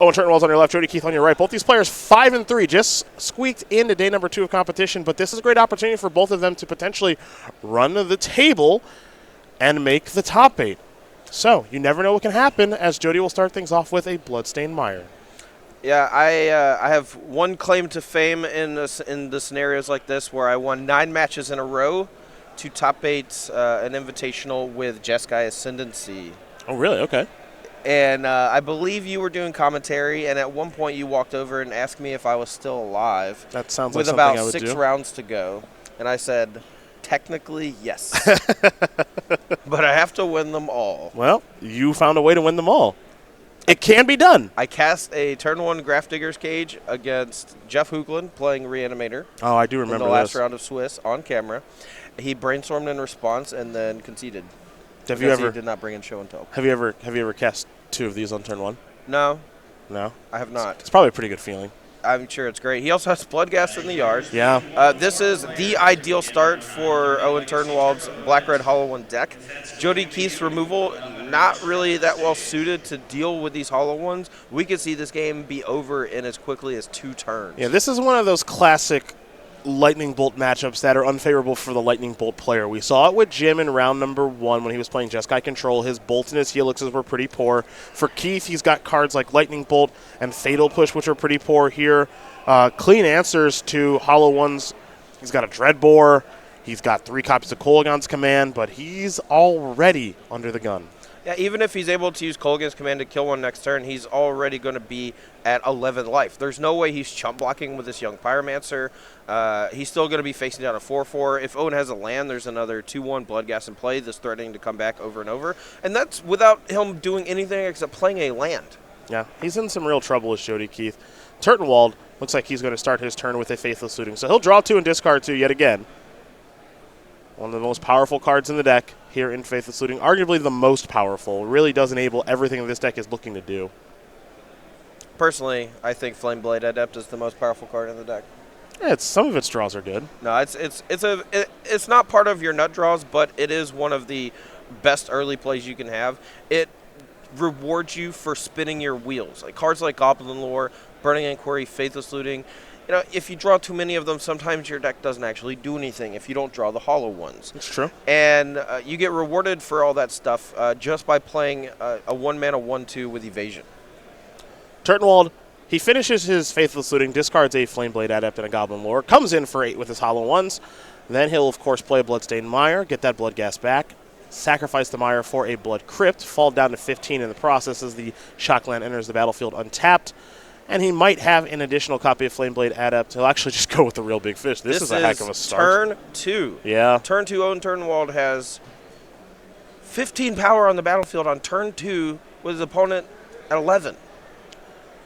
Owen Turtentwald on your left, Jody Keith on your right. Both these players 5-3, just squeaked into day number 2 of competition, but this is a great opportunity for both of them to potentially run the table and make the top 8. So you never know what can happen, as Jody will start things off with a Bloodstained Mire. Yeah, I have one claim to fame in the scenarios like this, where I won 9 matches in a row to top 8 an invitational with Jeskai Ascendancy. Oh, really? Okay. And I believe you were doing commentary, and at one point you walked over and asked me if I was still alive. That sounds like something I would do. With about 6 rounds to go. And I said, technically, yes. But I have to win them all. Well, you found a way to win them all. It can be done. I cast a turn 1 Grafdigger's Cage against Jeff Hoogland playing Reanimator. Oh, I do remember in the last this. round of Swiss on camera. He brainstormed in response and then conceded. He did not bring in Show and Tell. Have you ever cast 2 of these on turn 1? No. No? I have not. It's probably a pretty good feeling. I'm sure it's great. He also has Bloodghast in the yard. Yeah. This is the ideal start for Owen Turtentwald's Black-Red Hollow 1 deck. Jody Keith's removal, not really that well suited to deal with these Hollow 1s. We could see this game be over in as quickly as 2 turns. Yeah, this is one of those classic Lightning Bolt matchups that are unfavorable for the Lightning Bolt player. We saw it with Jim in round number 1 when he was playing Jeskai Control. His Bolt and his Helixes were pretty poor. For Keith, he's got cards like Lightning Bolt and Fatal Push, which are pretty poor here. Clean answers to Hollow 1s. He's got a Dreadbore. He's got 3 copies of Kolaghan's Command, but he's already under the gun. Yeah, even if he's able to use Kolaghan's Command to kill one next turn, he's already going to be at 11 life. There's no way he's chump blocking with this young Pyromancer. He's still going to be facing down a 4-4. If Owen has a land, there's another 2-1 Bloodghast in play that's threatening to come back over and over. And that's without him doing anything except playing a land. Yeah, he's in some real trouble with Jody Keith. Turtentwald looks like he's going to start his turn with a Faithless Looting. So he'll draw 2 and discard 2 yet again. One of the most powerful cards in the deck here in Faithless Looting. Arguably the most powerful. Really does enable everything this deck is looking to do. Personally, I think Flameblade Adept is the most powerful card in the deck. Yeah, some of its draws are good. No, it's not part of your nut draws, but it is one of the best early plays you can have. It rewards you for spinning your wheels. Like cards like Goblin Lore, Burning Inquiry, Faithless Looting. You know, if you draw too many of them, sometimes your deck doesn't actually do anything if you don't draw the hollow ones. It's true. And you get rewarded for all that stuff just by playing a 1-mana 1/2 with Evasion. Turtentwald, he finishes his Faithless Looting, discards a Flameblade Adept and a Goblin Lore, comes in for 8 with his hollow ones. Then he'll, of course, play a Bloodstained Mire, get that Bloodghast back, sacrifice the Mire for a Blood Crypt, fall down to 15 in the process as the Shockland enters the battlefield untapped. And he might have an additional copy of Flameblade Adept. He'll actually just go with the real big fish. This is a heck of a start. Turn 2. Yeah. Turn 2, Owen Turtentwald has 15 power on the battlefield on turn 2 with his opponent at 11.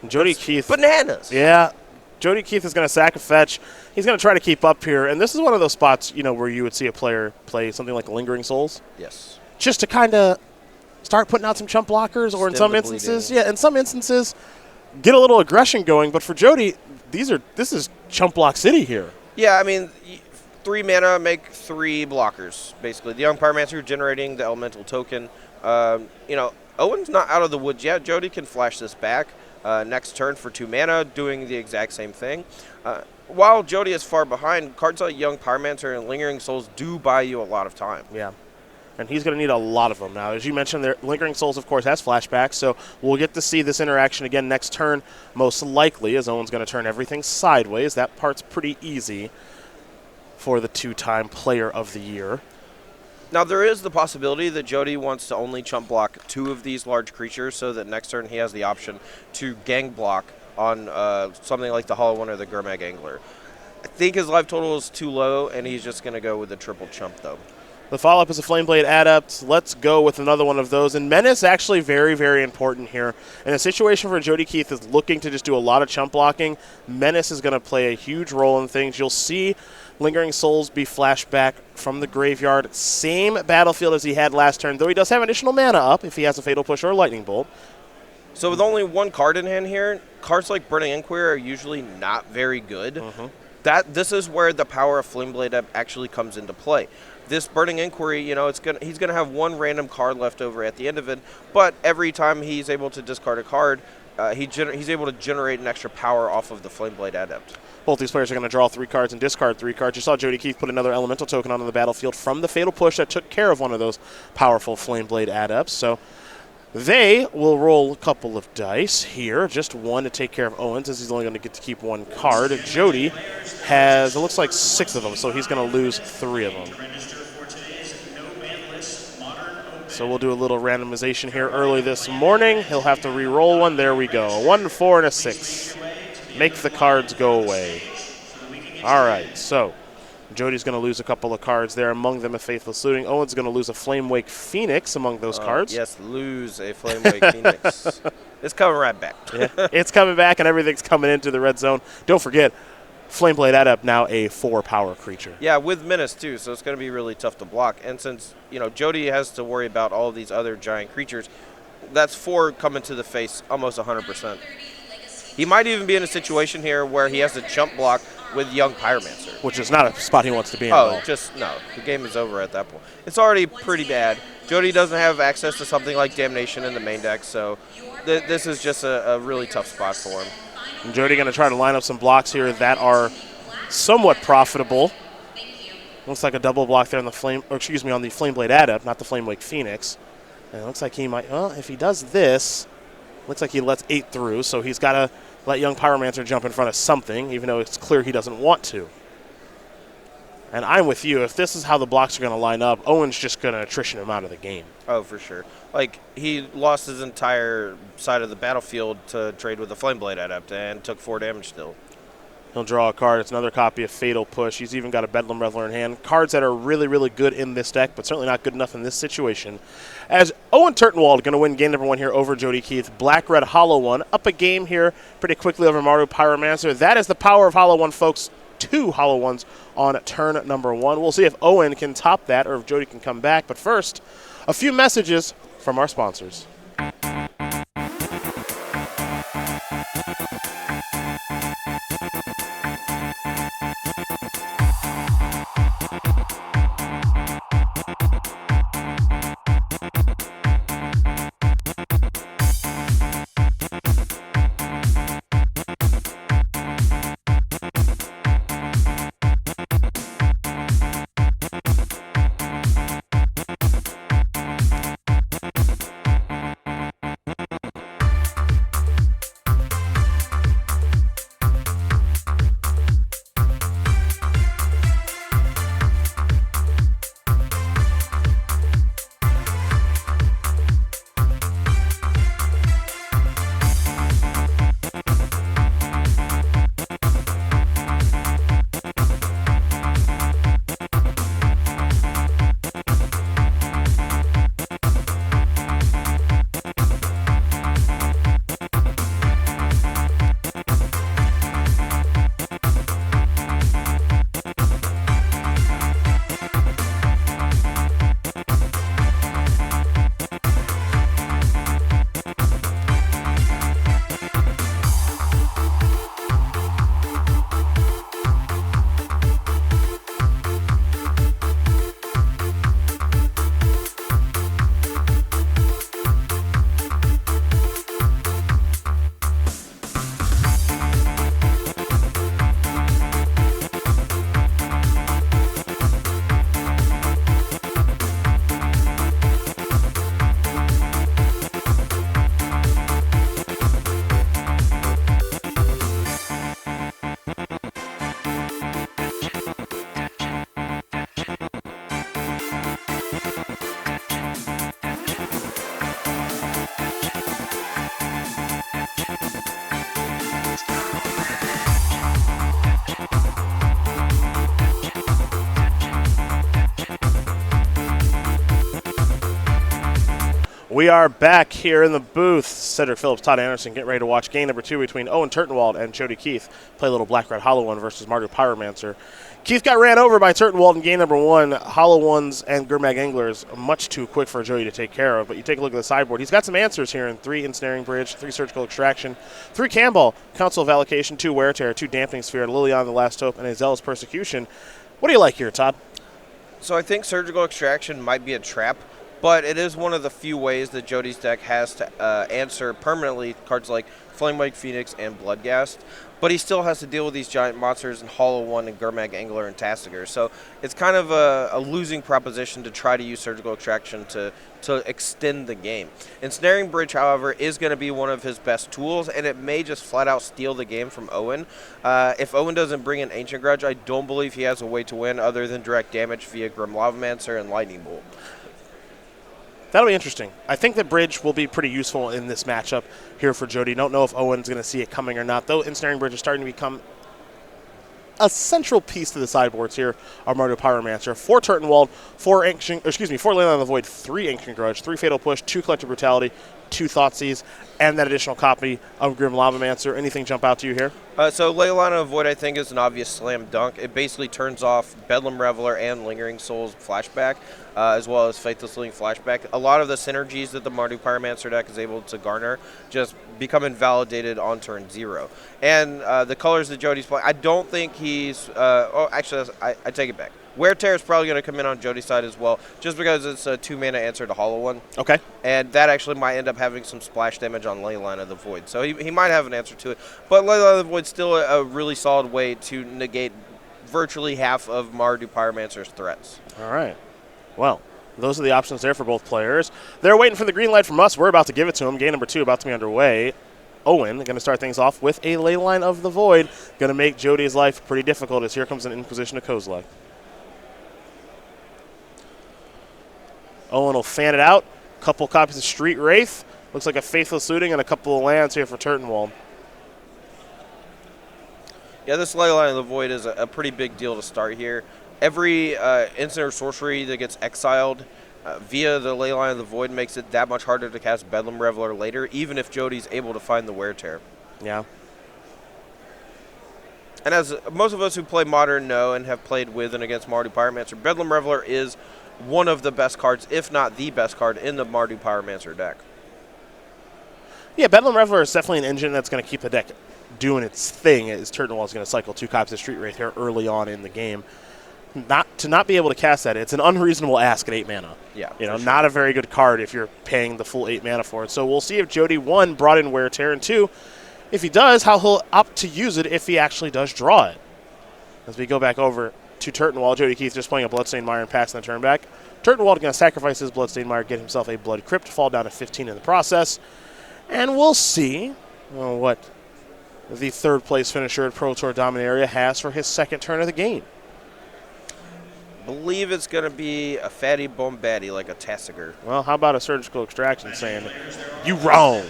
Jody Keith. Bananas. Yeah. Jody Keith is going to sack a fetch. He's going to try to keep up here. And this is one of those spots, you know, where you would see a player play something like Lingering Souls. Yes. Just to kind of start putting out some chump blockers, or in some instances, get a little aggression going. But for Jody, this is chump block city here. Yeah, I mean, 3 mana make 3 blockers, basically. The Young Pyromancer generating the elemental token. You know, Owen's not out of the woods yet. Jody can flash this back next turn for 2 mana, doing the exact same thing. While Jody is far behind, cards like Young Pyromancer and Lingering Souls do buy you a lot of time. Yeah. And he's going to need a lot of them now. As you mentioned, Lingering Souls, of course, has flashbacks, so we'll get to see this interaction again next turn, most likely, as Owen's going to turn everything sideways. That part's pretty easy for the 2-time Player of the Year. Now, there is the possibility that Jody wants to only chump block 2 of these large creatures so that next turn he has the option to gang block on something like the Hollow One or the Gurmag Angler. I think his life total is too low, and he's just going to go with the triple chump, though. The follow-up is a Flameblade Adept. Let's go with another one of those. And Menace actually very, very important here. In a situation where Jody Keith is looking to just do a lot of chump blocking, Menace is going to play a huge role in things. You'll see Lingering Souls be flashed back from the graveyard. Same battlefield as he had last turn, though he does have additional mana up if he has a Fatal Push or a Lightning Bolt. So with only 1 card in hand here, cards like Burning Inquiry are usually not very good. Mm-hmm. This is where the power of Flameblade actually comes into play. This Burning Inquiry, you know, he's gonna have 1 random card left over at the end of it, but every time he's able to discard a card, he's able to generate an extra power off of the Flameblade Adept. Both these players are going to draw 3 cards and discard 3 cards. You saw Jody Keith put another elemental token onto the battlefield from the Fatal Push that took care of one of those powerful Flameblade Adepts. So they will roll a couple of dice here, just one to take care of Owen, since he's only going to get to keep 1 card. Jody has, it looks like 6 of them, so he's going to lose 3 of them. So we'll do a little randomization here early this morning. He'll have to re-roll 1. There we go. 1, 4, and a 6. Make the cards go away. All right, so Jody's going to lose a couple of cards there, among them a Faithless Looting. Owen's going to lose a Flamewake Phoenix among those cards. Yes, lose a Flamewake Phoenix. It's coming right back. Yeah, it's coming back, and everything's coming into the red zone. Don't forget, Flameblade Adept now a 4-power creature. Yeah, with Menace too, so it's going to be really tough to block. And since Jody has to worry about all of these other giant creatures, that's 4 coming to the face almost 100%. He might even be in a situation here where he has to jump block with Young Pyromancer. Which is not a spot he wants to be in. Oh, no. The game is over at that point. It's already pretty bad. Jody doesn't have access to something like Damnation in the main deck, so this is just a really tough spot for him. And Jody going to try to line up some blocks here that are somewhat profitable. Looks like a double block there on the on the Flameblade Adept, not the Flamewake Phoenix. And it looks like he might, well, if he does this, looks like he lets 8 through, so he's got to let Young Pyromancer jump in front of something, even though it's clear he doesn't want to. And I'm with you. If this is how the blocks are going to line up, Owen's just going to attrition him out of the game. Oh, for sure. Like, he lost his entire side of the battlefield to trade with the Flameblade Adept and took 4 damage still. He'll draw a card. It's another copy of Fatal Push. He's even got a Bedlam Reveler in hand. Cards that are really, really good in this deck, but certainly not good enough in this situation. As Owen Turtentwald going to win game number 1 here over Jody Keith. Black-Red Hollow One. Up a game here pretty quickly over Maru Pyromancer. That is the power of Hollow One, folks. 2 Hollow Ones on turn number 1. We'll see if Owen can top that or if Jody can come back. But first, a few messages from our sponsors. We are back here in the booth. Cedric Phillips, Todd Anderson, getting ready to watch game number 2 between Owen Turtentwald and Jody Keith. Play a little Black-Red Hollow One versus Mardu Pyromancer. Keith got ran over by Turtentwald in game number 1. Hollow Ones and Gurmag Anglers much too quick for Jody to take care of. But you take a look at the sideboard. He's got some answers here in 3 Ensnaring Bridge, 3 Surgical Extraction, 3 Camball, Council of Allocation, 2 Wear Tear, 2 Dampening Sphere, Liliana the Last Hope, and a Zealous Persecution. What do you like here, Todd? So I think Surgical Extraction might be a trap. but it is one of the few ways that Jody's deck has to answer permanently cards like Flamewake Phoenix and Bloodghast. But he still has to deal with these giant monsters in Hollow One and Gurmag Angler and Tastiger. So it's kind of a losing proposition to try to use Surgical Extraction to extend the game. Ensnaring Bridge, however, is going to be one of his best tools, and it may just flat out steal the game from Owen. If Owen doesn't bring an Ancient Grudge, I don't believe he has a way to win other than direct damage via Grim Lavamancer and Lightning Bolt. That'll be interesting. I think that Bridge will be pretty useful in this matchup here for Jody. Don't know if Owen's going to see it coming or not, though. Ensnaring Bridge is starting to become a central piece to the sideboards here are Mardu Pyromancer, 4 Turtentwald, 4 Leyline of the Void, 3 Ancient Grudge, 3 Fatal Push, 2 Collective Brutality, 2 Thoughtseize, and that additional copy of Grim Lavamancer. Anything jump out to you here? So Leyline of the Void, I think, is an obvious slam dunk. It basically turns off Bedlam Reveler and Lingering Souls flashback, as well as Faithless Link flashback. A lot of the synergies that the Mardu Pyromancer deck is able to garner just become invalidated on turn 0. And the colors that Jody's playing, I don't think he's I take it back. Wear Tear is probably going to come in on Jody's side as well, just because it's a 2-mana answer to Hollow One. Okay. And that actually might end up having some splash damage on Leyline of the Void. So he might have an answer to it. But Leyline of the Void's still a really solid way to negate virtually half of Mardu Pyromancer's threats. All right. Well, those are the options there for both players. They're waiting for the green light from us. We're about to give it to them. Game number 2 about to be underway. Owen going to start things off with a Leyline of the Void. Going to make Jody's life pretty difficult as here comes an Inquisition of Kozilek. Owen will fan it out. Couple copies of Street Wraith. Looks like a Faithless Looting and a couple of lands here for Turtentwald. Yeah, this Leyline of the Void is a pretty big deal to start here. Every instant or sorcery that gets exiled via the Leyline of the Void makes it that much harder to cast Bedlam Reveler later, even if Jody's able to find the Wear Tear. Yeah. And as most of us who play Modern know and have played with and against Mardu Pyromancer, Bedlam Reveler is one of the best cards, if not the best card, in the Mardu Pyromancer deck. Yeah, Bedlam Reveler is definitely an engine that's going to keep the deck doing its thing, as Turtentwald's going to cycle 2 copies of Street Wraith here early on in the game. Not be able to cast that, it's an unreasonable ask at 8 mana. Yeah, sure. Not a very good card if you're paying the full 8 mana for it. So we'll see if Jody, 1, brought in Wear Tear, and 2, if he does, how he'll opt to use it if he actually does draw it. As we go back over to Turtentwald, Jody Keith just playing a Bloodstained Mire and passing the turn back. Turtentwald going to sacrifice his Bloodstained Mire, get himself a Blood Crypt, fall down to 15 in the process. And we'll see what the 3rd place finisher at Pro Tour Dominaria has for his 2nd turn of the game. Believe it's going to be a fatty bombaddy like a Tastiger. Well, how about a Surgical Extraction saying, you wrong?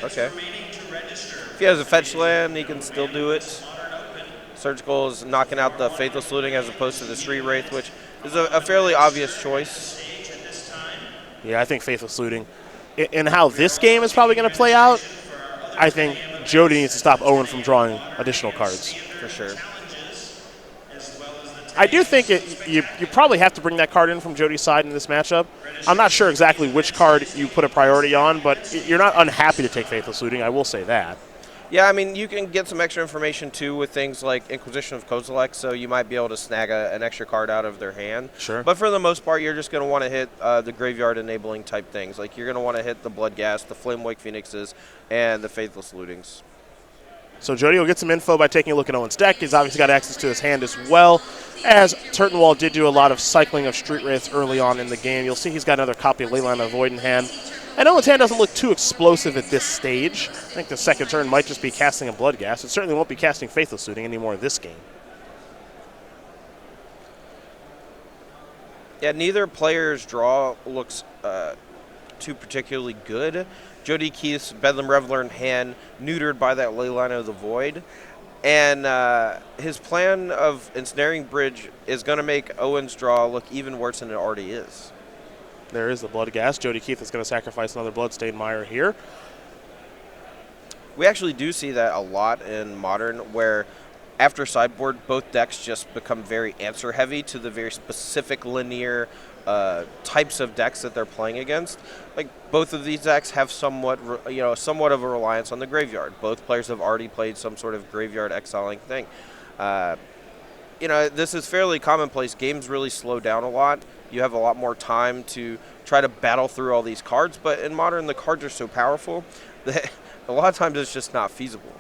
Okay. If he has a fetch land, he can still do it. Surgical is knocking out the Faithless Looting as opposed to the Street Wraith, which is a fairly obvious choice. Yeah, I think Faithless Looting. And how this game is probably going to play out, I think Jody needs to stop Owen from drawing additional cards. For sure. I do think you probably have to bring that card in from Jody's side in this matchup. I'm not sure exactly which card you put a priority on, but you're not unhappy to take Faithless Looting, I will say that. Yeah, I mean, you can get some extra information, too, with things like Inquisition of Kozilek, so you might be able to snag an extra card out of their hand. Sure. But for the most part, you're just going to want to hit the graveyard-enabling type things. Like, you're going to want to hit the Bloodghast, the Flamewake Phoenixes, and the Faithless Lootings. So Jody will get some info by taking a look at Owen's deck. He's obviously got access to his hand as well, as Turtentwald did do a lot of cycling of Street Wraiths early on in the game. You'll see he's got another copy of Leyline of the Void in hand. And Owen's hand doesn't look too explosive at this stage. I think the 2nd turn might just be casting a Bloodghast. It certainly won't be casting Faithless Looting anymore this game. Yeah, neither player's draw looks too particularly good. Jody Keith's Bedlam Reveler in hand, neutered by that Leyline of the Void. And his plan of Ensnaring Bridge is going to make Owen's draw look even worse than it already is. There is the Bloodghast. Jody Keith is going to sacrifice another Bloodstained Mire here. We actually do see that a lot in Modern, where after sideboard, both decks just become very answer-heavy to the very specific linear types of decks that they're playing against. Like, both of these decks have somewhat of a reliance on the graveyard. Both players have already played some sort of graveyard exiling thing. This is fairly commonplace. Games really slow down a lot, You have a lot more time to try to battle through all these cards. But in Modern, the cards are so powerful that a lot of times it's just not feasible.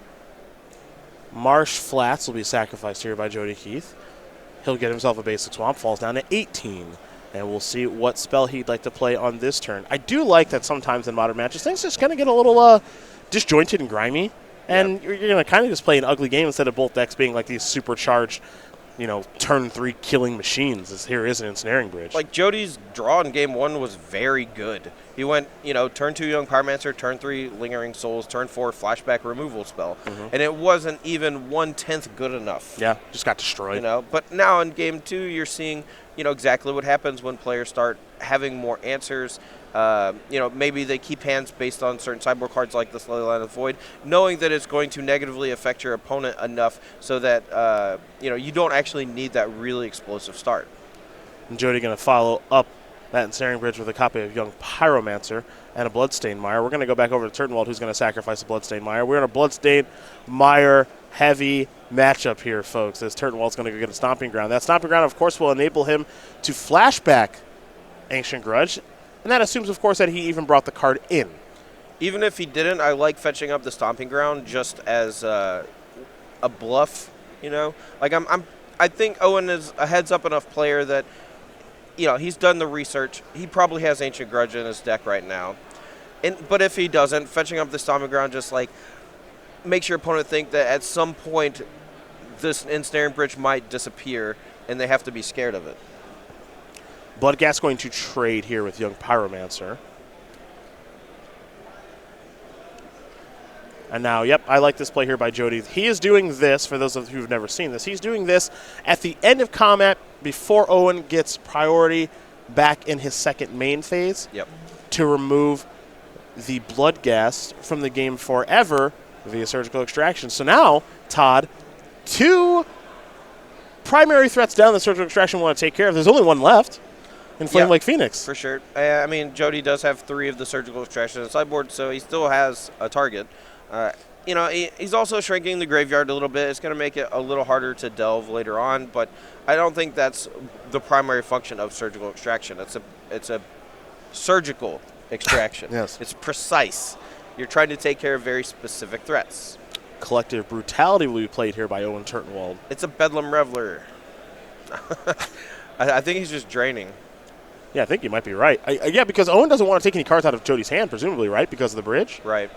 Marsh Flats will be sacrificed here by Jody Keith. He'll get himself a basic swamp, falls down to 18. And we'll see what spell he'd like to play on this turn. I do like that sometimes in Modern matches, things just kind of get a little disjointed and grimy. And you're going to kind of just play an ugly game instead of both decks being like these supercharged, turn 3 killing machines, as here is an Ensnaring Bridge. Like, Jody's draw in game 1 was very good. He went, turn 2 Young Pyromancer, turn 3 Lingering Souls, turn 4 Flashback Removal spell. And it wasn't even 1/10 good enough. Yeah, just got destroyed. But now in game 2, you're seeing, exactly what happens when players start having more answers. Maybe they keep hands based on certain sideboard cards like the Ley Line of the Void, knowing that it's going to negatively affect your opponent enough so that, you don't actually need that really explosive start. And Jody going to follow up that Ensnaring Bridge with a copy of Young Pyromancer and a Bloodstained Mire. We're going to go back over to Turtentwald, who's going to sacrifice a Bloodstained Mire. We're in a Bloodstained Mire heavy matchup here, folks, as Turtentwald's going to go get a Stomping Ground. That Stomping Ground, of course, will enable him to flashback Ancient Grudge. And that assumes, of course, that he even brought the card in. Even if he didn't, I like fetching up the Stomping Ground just as a bluff. Like I think Owen is a heads-up enough player that he's done the research. He probably has Ancient Grudge in his deck right now. But if he doesn't, fetching up the Stomping Ground just like makes your opponent think that at some point this Ensnaring Bridge might disappear, and they have to be scared of it. Bloodghast going to trade here with Young Pyromancer. And now, I like this play here by Jody. He is doing this, for those of you who've never seen this, he's doing this at the end of combat before Owen gets priority back in his second main phase to remove the Bloodghast from the game forever via surgical extraction. So now, Todd, 2 primary threats down the surgical extraction we want to take care of. There's only one left. In Flame Lake Phoenix. For sure. Jody does have 3 of the surgical extraction on the sideboard, so he still has a target. He's also shrinking the graveyard a little bit. It's going to make it a little harder to delve later on, but I don't think that's the primary function of surgical extraction. It's a surgical extraction. Yes. It's precise. You're trying to take care of very specific threats. Collective Brutality will be played here by Owen Turtentwald. It's a Bedlam Reveler. I think he's just draining. Yeah, I think you might be right. Because Owen doesn't want to take any cards out of Jody's hand, presumably, right? Because of the bridge? Right.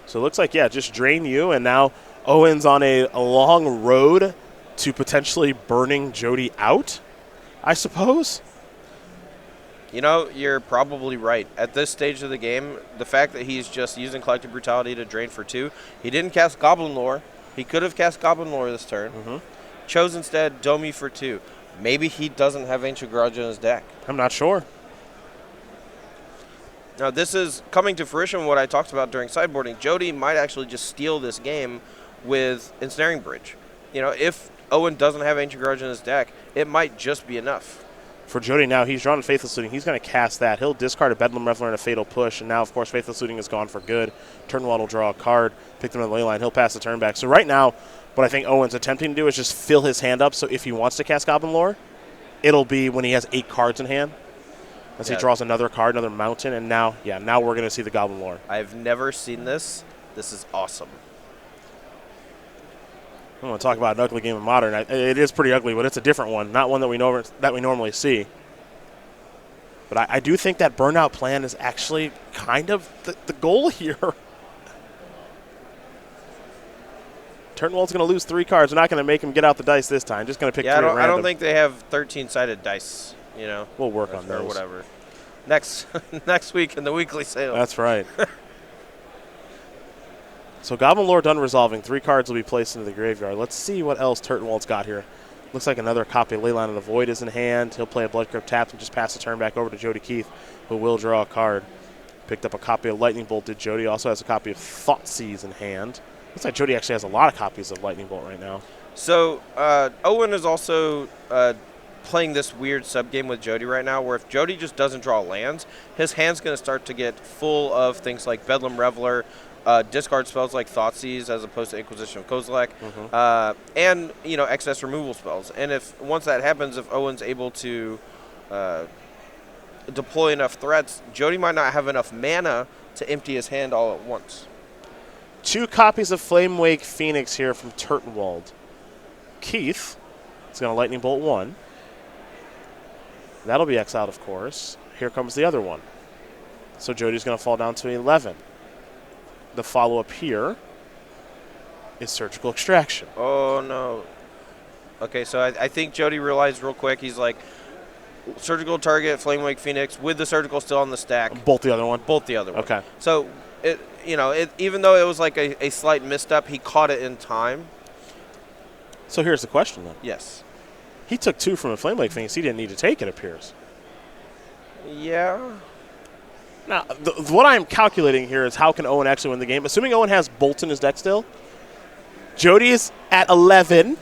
So it looks like, just drain you, and now Owen's on a long road to potentially burning Jody out, I suppose. You're probably right. At this stage of the game, the fact that he's just using Collective Brutality to drain for 2, he didn't cast Goblin Lore. He could have cast Goblin Lore this turn. Chose instead Domi for 2. Maybe he doesn't have Ancient Grudge in his deck. I'm not sure. Now, this is coming to fruition what I talked about during sideboarding. Jody might actually just steal this game with Ensnaring Bridge. If Owen doesn't have Ancient Grudge in his deck, it might just be enough. For Jody now, he's drawn Faithless Looting. He's going to cast that. He'll discard a Bedlam Reveler and a Fatal Push, and now, of course, Faithless Looting is gone for good. Turtentwald will draw a card, pick them on the ley line. He'll pass the turn back. So right now, what I think Owen's attempting to do is just fill his hand up, so if he wants to cast Goblin Lore, it'll be when he has 8 cards in hand. As he draws another card, another mountain, and now we're going to see the Goblin Lore. I've never seen this. This is awesome. I want to talk about an ugly game of Modern. It is pretty ugly, but it's a different one, not one that we normally see. But I do think that burnout plan is actually kind of the goal here. Turtentwald's going to lose 3 cards. We're not going to make him get out the dice this time. Just going to pick 3 at random. I don't think they have 13-sided dice. We'll work on those. Or whatever. Next week in the weekly sale. That's right. So Goblin Lore done resolving. 3 cards will be placed into the graveyard. Let's see what else Turtentwald's got here. Looks like another copy of Ley Line of the Void is in hand. He'll play a Blood Crypt tapped and just pass the turn back over to Jody Keith, who will draw a card. Picked up a copy of Lightning Bolt. Did Jody also has a copy of Thoughtseize in hand. Looks like Jody actually has a lot of copies of Lightning Bolt right now. So Owen is also playing this weird sub-game with Jody right now where if Jody just doesn't draw lands, his hand's going to start to get full of things like Bedlam Reveler, discard spells like Thoughtseize as opposed to Inquisition of Kozilek, and, excess removal spells. And once that happens, if Owen's able to deploy enough threats, Jody might not have enough mana to empty his hand all at once. 2 copies of Flamewake Phoenix here from Turtentwald. Keith is going to Lightning Bolt 1. That'll be exiled, of course. Here comes the other one. So Jody's going to fall down to 11. The follow-up here is Surgical Extraction. Oh, no. Okay, so I think Jody realized real quick, he's like, surgical target, Flamewake Phoenix, with the surgical still on the stack. Bolt the other one? Bolt the other one. Okay. So, even though it was like a slight misstep, he caught it in time. So here's the question, then. Yes. He took 2 from a Flamewake Phoenix. He didn't need to take, it appears. Yeah. Now, what I'm calculating here is how can Owen actually win the game. Assuming Owen has Bolt in his deck still, Jody is at 11,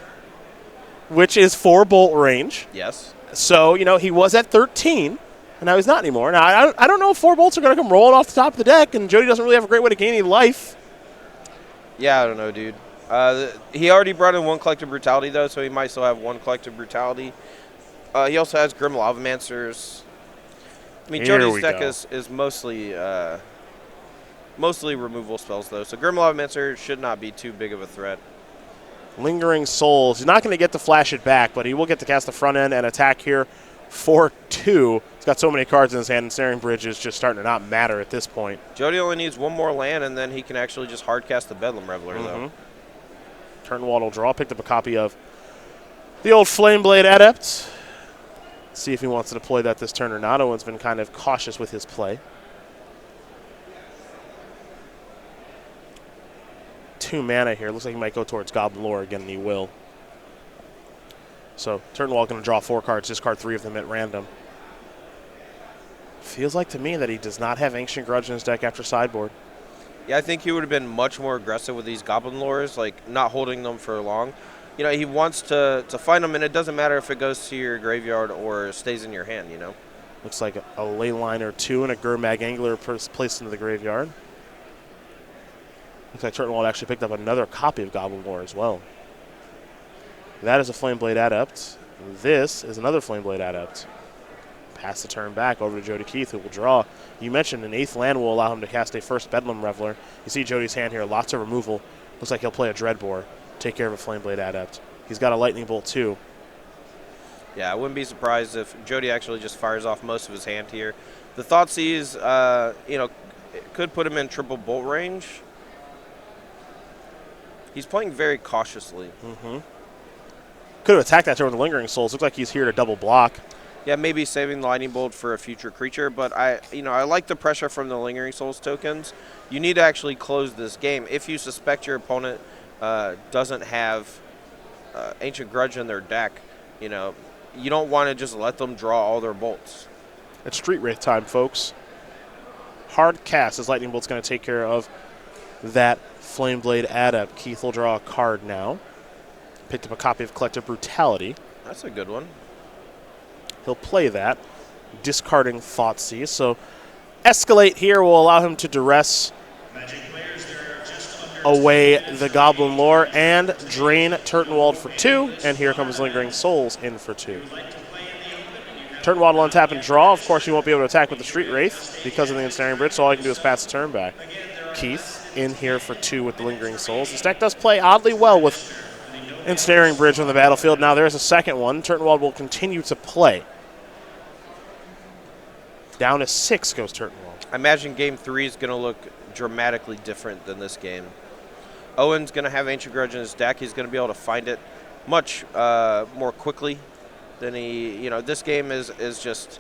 which is 4 Bolt range. Yes. So, he was at 13, and now he's not anymore. Now, I don't know if 4 Bolts are going to come rolling off the top of the deck, and Jody doesn't really have a great way to gain any life. Yeah, I don't know, dude. He already brought in 1 Collective Brutality, though, so he might still have 1 Collective Brutality. He also has Grim Lavamancers. I mean, Jody's deck is mostly removal spells, though, so Grim Lavamancer should not be too big of a threat. Lingering Souls. He's not going to get to flash it back, but he will get to cast the front end and attack here for 2. He's got so many cards in his hand, and Snaring Bridge is just starting to not matter at this point. Jody only needs 1 more land, and then he can actually just hard cast the Bedlam Reveler, though. Turntwald will draw. Picked up a copy of the old Flameblade Adept. See if he wants to deploy that this turn or not. Owen's been kind of cautious with his play. 2 mana here. Looks like he might go towards Goblin Lore again, and he will. So Turntwald going to draw 4 cards, discard 3 of them at random. Feels like to me that he does not have Ancient Grudge in his deck after sideboard. Yeah, I think he would have been much more aggressive with these Goblin Lores, like not holding them for long. He wants to find them, and it doesn't matter if it goes to your graveyard or stays in your hand, Looks like a Leyline or 2 and a Gurmag Angler placed into the graveyard. Looks like Turtentwald actually picked up another copy of Goblin Lore as well. That is a Flameblade Adept. This is another Flameblade Adept. Pass the turn back over to Jody Keith, who will draw. You mentioned an 8th land will allow him to cast a first Bedlam Reveler. You see Jody's hand here, lots of removal. Looks like he'll play a Dreadbore, take care of a Flameblade Adept. He's got a Lightning Bolt too. Yeah, I wouldn't be surprised if Jody actually just fires off most of his hand here. The Thoughtseize, could put him in triple Bolt range. He's playing very cautiously. Could have attacked that turn with the Lingering Souls. Looks like he's here to double block. Yeah, maybe saving the Lightning Bolt for a future creature, but I like the pressure from the Lingering Souls tokens. You need to actually close this game. If you suspect your opponent doesn't have Ancient Grudge in their deck, you don't want to just let them draw all their bolts. It's Street Wraith time, folks. Hard cast as Lightning Bolt's going to take care of that Flameblade Adept. Keith will draw a card now. Picked up a copy of Collective Brutality. That's a good one. He'll play that, discarding Thoughtseize. So Escalate here will allow him to duress away the Goblin Lore and drain Turtentwald for 2. And here comes Lingering Souls in for 2. Turtentwald will untap and draw. Of course, you won't be able to attack with the Street Wraith because of the Ensnaring Bridge, so all you can do is pass the turn back. Keith in here for 2 with the Lingering Souls. This deck does play oddly well with Ensnaring Bridge on the battlefield. Now there's a second one. Turtentwald will continue to play. Down to 6 goes Turtentwald. I imagine Game 3 is going to look dramatically different than this game. Owen's going to have Ancient Grudge in his deck. He's going to be able to find it much more quickly than he, this game is just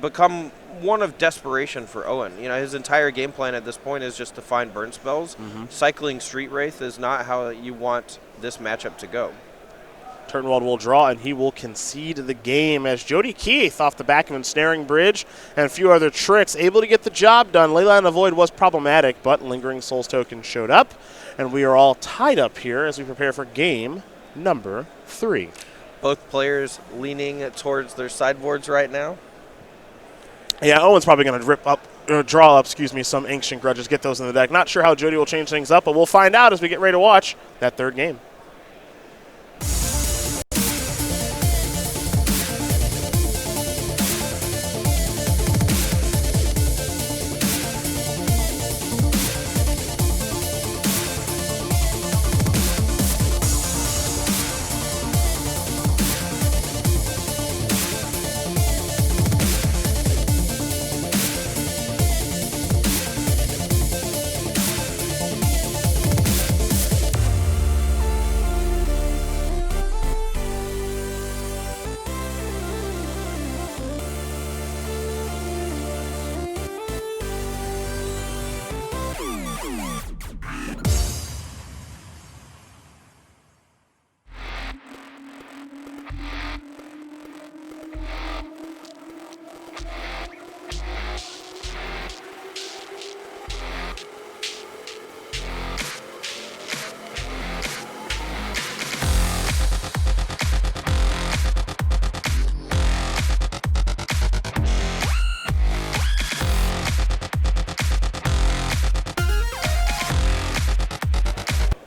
become one of desperation for Owen. His entire game plan at this point is just to find burn spells. Cycling Street Wraith is not how you want this matchup to go. Turtentwald will draw, and he will concede the game as Jody Keith, off the back of Ensnaring Bridge and a few other tricks, able to get the job done. Leyline of the Void was problematic, but Lingering Souls token showed up, and we are all tied up here as we prepare for game number 3. Both players leaning towards their sideboards right now. Yeah, Owen's probably going to draw up, some Ancient Grudges, get those in the deck. Not sure how Jody will change things up, but we'll find out as we get ready to watch that third game.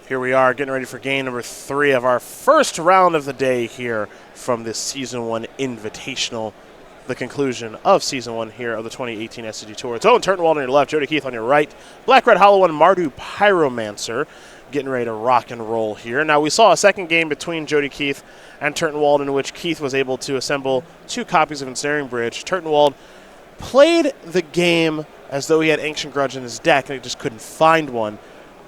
Here we are getting ready for game number 3 of our first round of the day here from this Season 1 Invitational, the conclusion of Season 1 here of the 2018 SCG Tour. It's Owen Turtentwald on your left, Jody Keith on your right, Black Red Hollow and Mardu Pyromancer getting ready to rock and roll here. Now we saw a second game between Jody Keith and Turtentwald in which Keith was able to assemble 2 copies of Ensnaring Bridge. Turtentwald played the game as though he had Ancient Grudge in his deck and he just couldn't find one.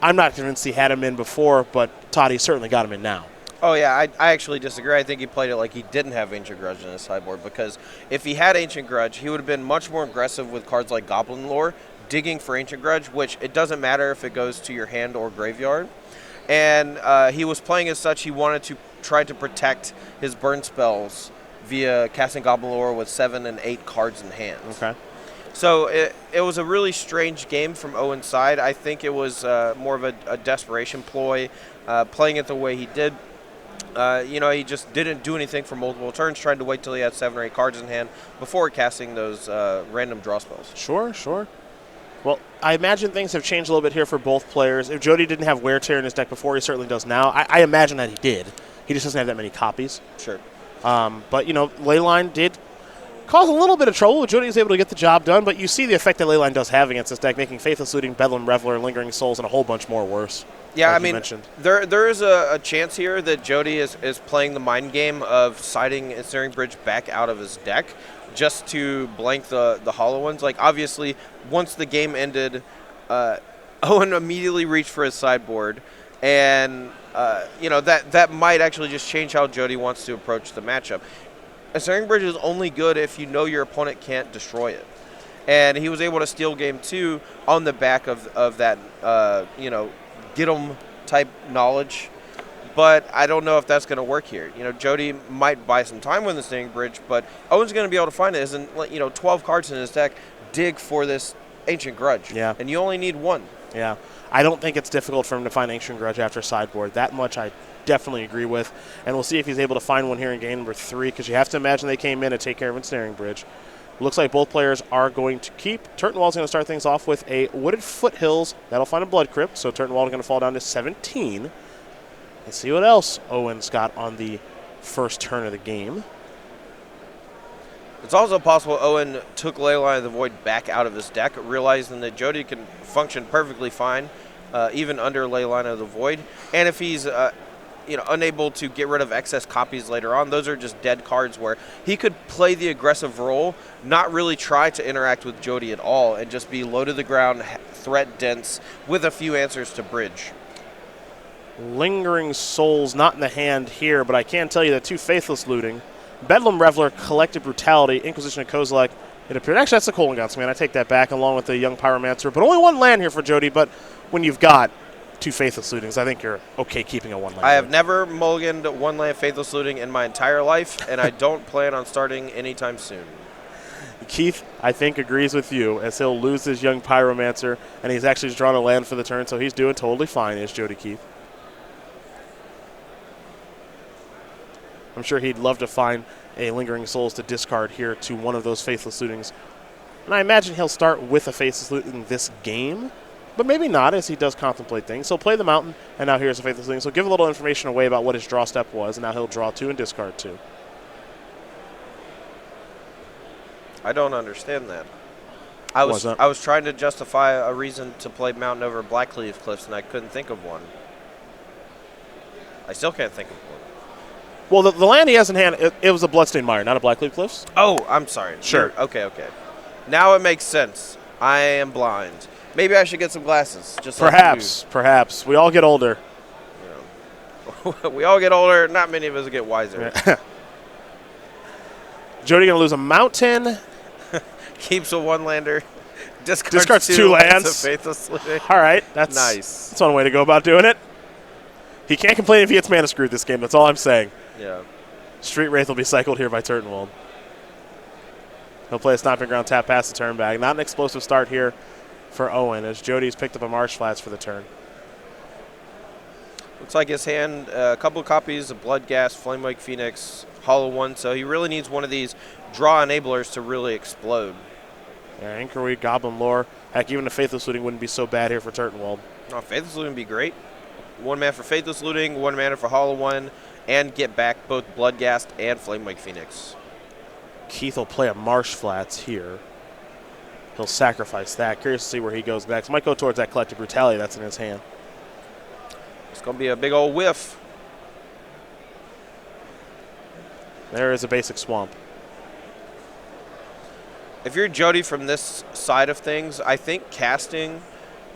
I'm not convinced he had him in before, but Toddy certainly got him in now. Oh, yeah, I actually disagree. I think he played it like he didn't have Ancient Grudge in his sideboard, because if he had Ancient Grudge, he would have been much more aggressive with cards like Goblin Lore, digging for Ancient Grudge, which it doesn't matter if it goes to your hand or graveyard. And he was playing as such, he wanted to try to protect his burn spells via casting Goblin Lore with 7 and 8 cards in hand. Okay. So it was a really strange game from Owen's side. I think it was more of a desperation ploy, playing it the way he did. He just didn't do anything for multiple turns, tried to wait till he had 7 or 8 cards in hand before casting those random draw spells. Sure. Well, I imagine things have changed a little bit here for both players. If Jody didn't have Wear Tear in his deck before, he certainly does now. I imagine that he did. He just doesn't have that many copies. Sure. But, Leyline did cause a little bit of trouble. Jody was able to get the job done, but you see the effect that Leyline does have against this deck, making Faithless Looting, Bedlam Reveler, Lingering Souls, and a whole bunch more worse. Yeah, like I mean, mentioned. there is a chance here that Jody is playing the mind game of siding Ensnaring Bridge back out of his deck just to blank the hollow ones. Like, obviously, once the game ended, Owen immediately reached for his sideboard, and that might actually just change how Jody wants to approach the matchup. Ensnaring Bridge is only good if you know your opponent can't destroy it. And he was able to steal game 2 on the back of that, get 'em type knowledge. But I don't know if that's going to work here. Jody might buy some time with the Ensnaring Bridge, but Owen's going to be able to find it. Isn't 12 cards in his deck dig for this Ancient Grudge. Yeah. And you only need 1. Yeah. I don't think it's difficult for him to find Ancient Grudge after sideboard. That much I definitely agree with. And we'll see if he's able to find one here in game number 3, because you have to imagine they came in to take care of Ensnaring Bridge. Looks like both players are going to keep. Turtentwald's going to start things off with a Wooded Foothills. That'll find a Blood Crypt, so Turtentwald is going to fall down to 17. Let's see what else Owen's got on the first turn of the game. It's also possible Owen took Leyline of the Void back out of his deck, realizing that Jody can function perfectly fine, even under Leyline of the Void. And if he's unable to get rid of excess copies later on, those are just dead cards where he could play the aggressive role, not really try to interact with Jody at all, and just be low to the ground, threat dense, with a few answers to bridge. Lingering Souls not in the hand here, but I can tell you that 2 Faithless Looting, Bedlam Reveler, Collective Brutality, Inquisition of Kozilek, it appeared. Actually, that's the Colon Guns, man. I take that back along with the Young Pyromancer, but only 1 land here for Jody, but when you've got 2 Faithless Lootings, I think you're okay keeping a 1 land. I have never mulliganed 1 land Faithless Looting in my entire life, and I don't plan on starting anytime soon. Keith, I think, agrees with you, as he'll lose his Young Pyromancer, and he's actually drawn a land for the turn, so he's doing totally fine, is Jody Keith. I'm sure he'd love to find a Lingering Souls to discard here to one of those Faithless Lootings. And I imagine he'll start with a Faithless Looting this game, but maybe not as he does contemplate things. He'll play the Mountain, and now here's a Faithless Looting. So give a little information away about what his draw step was, and now he'll draw 2 and discard 2. I don't understand that. I was trying to justify a reason to play Mountain over Blackleaf Cliffs, and I couldn't think of one. I still can't think of one. Well, the land he has in hand, it was a Bloodstained Mire, not a Blackleaf Cliffs. Oh, I'm sorry. Sure. Okay. Now it makes sense. I am blind. Maybe I should get some glasses. Just Perhaps. We all get older. You know. We all get older. Not many of us get wiser. Jody going to lose a Mountain. Keeps a one-lander. Discards 2 lands. All right. That's nice. That's one way to go about doing it. He can't complain if he gets mana screwed this game. That's all I'm saying. Yeah. Street Wraith will be cycled here by Turtentwald. He'll play a Stomping Ground, tap past the turn back. Not an explosive start here for Owen as Jody's picked up a Marsh Flats for the turn. Looks like his hand, a couple of copies of Bloodghast, Flamewake Phoenix, Hollow One, so he really needs one of these draw enablers to really explode. Yeah, Anchorweed, Goblin Lore. Heck, even a Faithless Looting wouldn't be so bad here for Turtentwald. Oh, Faithless Looting would be great. 1 mana for Faithless Looting, 1 mana for Hollow One, and get back both Bloodghast and Flamewake Phoenix. Keith will play a Marsh Flats here. He'll sacrifice that. Curious to see where he goes next. Might go towards that Collective Brutality that's in his hand. It's going to be a big old whiff. There is a basic Swamp. If you're Jody from this side of things, I think casting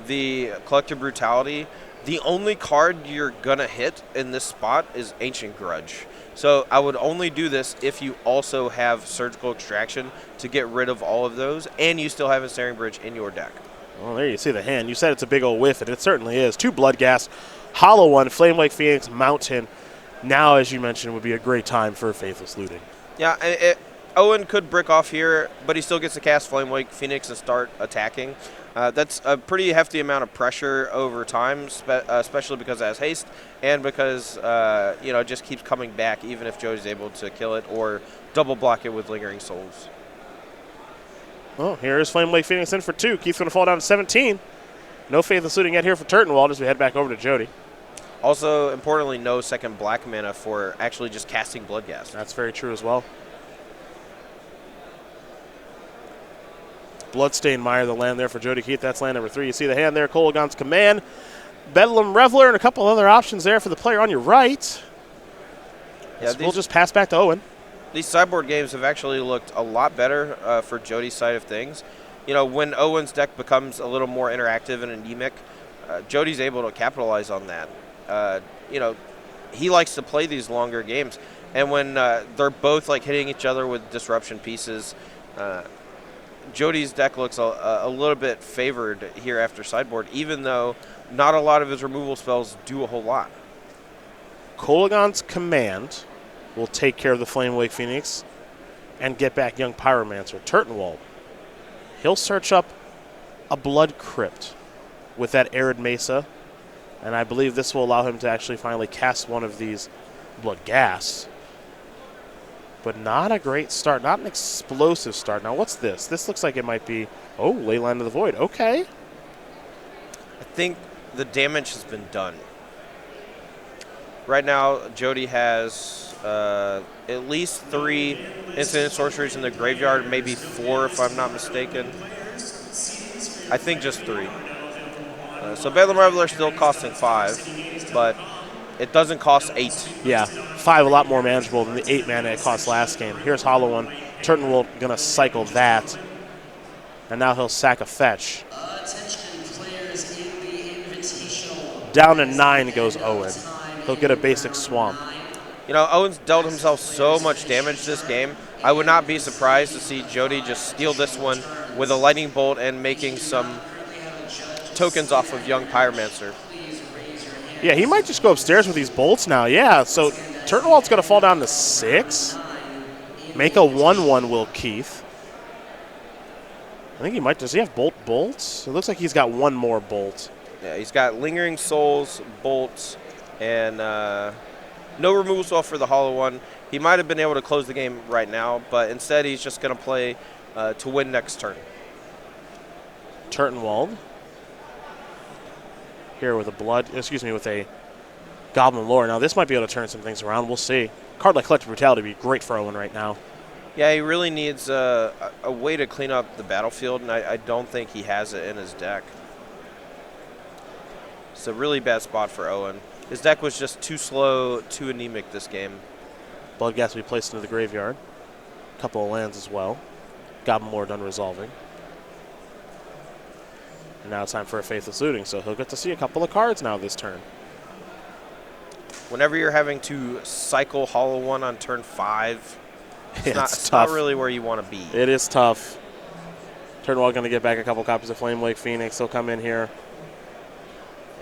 the Collective Brutality, the only card you're going to hit in this spot is Ancient Grudge. So I would only do this if you also have Surgical Extraction to get rid of all of those, and you still have a Ensnaring Bridge in your deck. Well, there you see the hand. You said it's a big old whiff, and it certainly is. 2 Bloodghast, Hollow One, Flamewake Phoenix, Mountain. Now, as you mentioned, would be a great time for Faithless Looting. Yeah, Owen could brick off here, but he still gets to cast Flamewake Phoenix and start attacking. That's a pretty hefty amount of pressure over time, especially because it has haste and because it just keeps coming back even if Jody's able to kill it or double block it with Lingering Souls. Well, here is Flamewake Phoenix in for 2. Keith's going to fall down to 17. No Faithless Looting yet here for Turtentwald as we head back over to Jody. Also, importantly, no second black mana for actually just casting Bloodghast. That's very true as well. Bloodstained Mire, the land there for Jody Keith. That's land number 3. You see the hand there, Kolagon's Command. Bedlam Reveler and a couple other options there for the player on your right. Yeah, we'll just pass back to Owen. These sideboard games have actually looked a lot better for Jody's side of things. You know, when Owen's deck becomes a little more interactive and anemic, Jody's able to capitalize on that. He likes to play these longer games. And when they're both like hitting each other with disruption pieces, Jody's deck looks a little bit favored here after sideboard, even though not a lot of his removal spells do a whole lot. Kolagon's Command will take care of the Flamewake Phoenix and get back Young Pyromancer. Turtentwald, he'll search up a Blood Crypt with that Arid Mesa, and I believe this will allow him to actually finally cast one of these Bloodghasts. But not a great start, not an explosive start. Now, what's this? This looks like it might be, Leyline of the Void. Okay. I think the damage has been done. Right now, Jody has at least 3 Infinite Sorceries in the graveyard, maybe 4 if I'm not mistaken. I think just 3. So Bedlam Reveler still costing 5, but it doesn't cost 8. Yeah, 5 a lot more manageable than the 8 mana it cost last game. Here's Hollow One. Turtentwald going to cycle that. And now he'll sack a fetch. Down to 9 goes Owen. He'll get a basic Swamp. You know, Owen's dealt himself so much damage this game. I would not be surprised to see Jody just steal this one with a Lightning Bolt and making some tokens off of Young Pyromancer. Yeah, he might just go upstairs with these bolts now. Yeah, so Turtentwald's going to fall down to 6. Make a 1/1 will Keith. I think he might. Does he have bolts? It looks like he's got 1 more bolt. Yeah, he's got Lingering Souls, bolts, and no removal spell for the Hollow One. He might have been able to close the game right now, but instead he's just going to play to win next turn. Turtentwald here with a Goblin Lore. Now this might be able to turn some things around. We'll see. Card like Collective Brutality would be great for Owen right now. Yeah, he really needs a way to clean up the battlefield, and I don't think he has it in his deck. It's a really bad spot for Owen. His deck was just too slow, too anemic this game. Bloodghast will be placed into the graveyard. A couple of lands as well. Goblin Lore done resolving. And now it's time for a Faithless Looting, so he'll get to see a couple of cards now this turn. Whenever you're having to cycle Hollow One on turn 5, it's tough. not really where you want to be. It is tough. Turtentwald going to get back a couple copies of Flame Lake Phoenix. He'll come in here.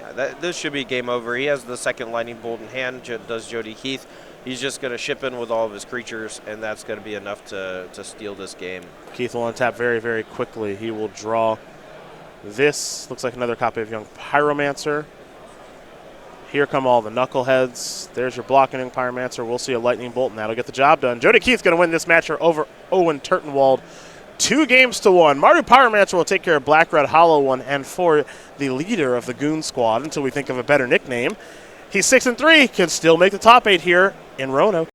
Yeah, this should be game over. He has the second Lightning Bolt in hand, does Jody Keith. He's just going to ship in with all of his creatures, and that's going to be enough to steal this game. Keith will untap very, very quickly. He will draw this. Looks like another copy of Young Pyromancer. Here come all the Knuckleheads. There's your blocking Young Pyromancer. We'll see a Lightning Bolt, and that'll get the job done. Jody Keith's going to win this match over Owen Turtentwald 2-1. Mario Pyromancer will take care of Black Red Hollow One, and for the leader of the Goon Squad, until we think of a better nickname, he's 6-3, can still make the top 8 here in Roanoke.